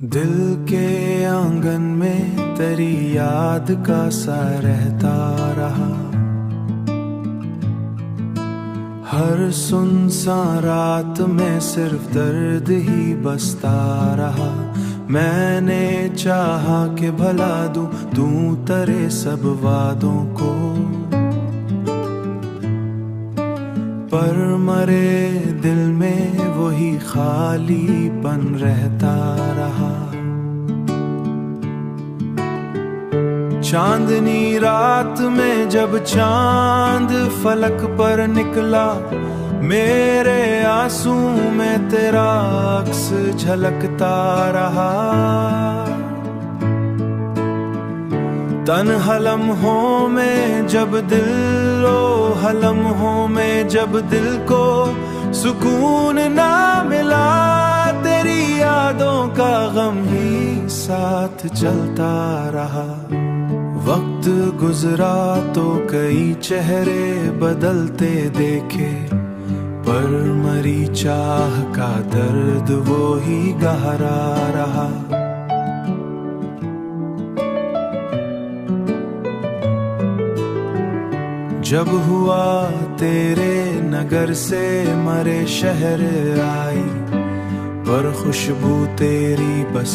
दिल के आंगन में तेरी याद का सा रहता रहा। हर सुनसान रात में सिर्फ दर्द ही बसता रहा। मैंने चाहा कि भला दूं तू तेरे सब वादों को, पर मरे दिल में वही खालीपन रहता रहा। चांदनी रात में जब चांद फलक पर निकला, मेरे आंसू में तेरा अक्स झलकता रहा। तन्हा लम्हों में जब दिल लम्हों में जब दिल को सुकून ना मिला, तेरी यादों का गम ही साथ चलता रहा। वक्त गुजरा तो कई चेहरे बदलते देखे, पर मरी चाह का दर्द वो ही गहरा रहा। जब हुआ तेरे नगर से मरे शहर आई, पर खुशबू तेरी बस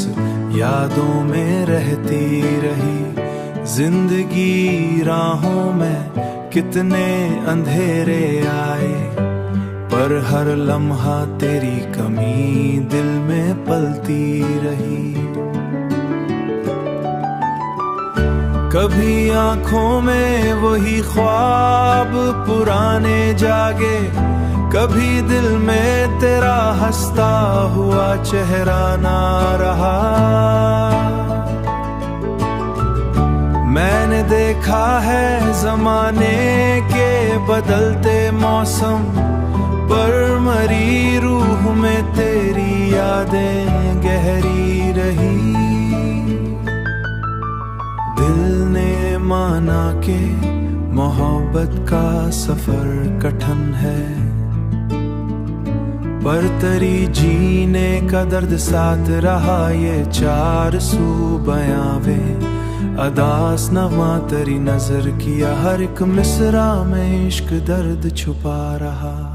यादों में रहती रही। जिंदगी राहों में कितने अंधेरे आए, पर हर लम्हा तेरी कमी दिल में पलती रही। कभी आंखों में वही ख्वाब पुराने जागे, कभी दिल में तेरा हंसता हुआ चेहरा ना रहा। मैंने देखा है जमाने के बदलते मौसम, पर मरी रूह में तेरी यादें गहरी रही। दिल ने माना कि मोहब्बत का सफर कठिन है, पर तेरी जीने का दर्द साथ रहा। ये चार सू बयावे अदास नगमा तेरी नजर किया, हर एक मिसरा में इश्क दर्द छुपा रहा।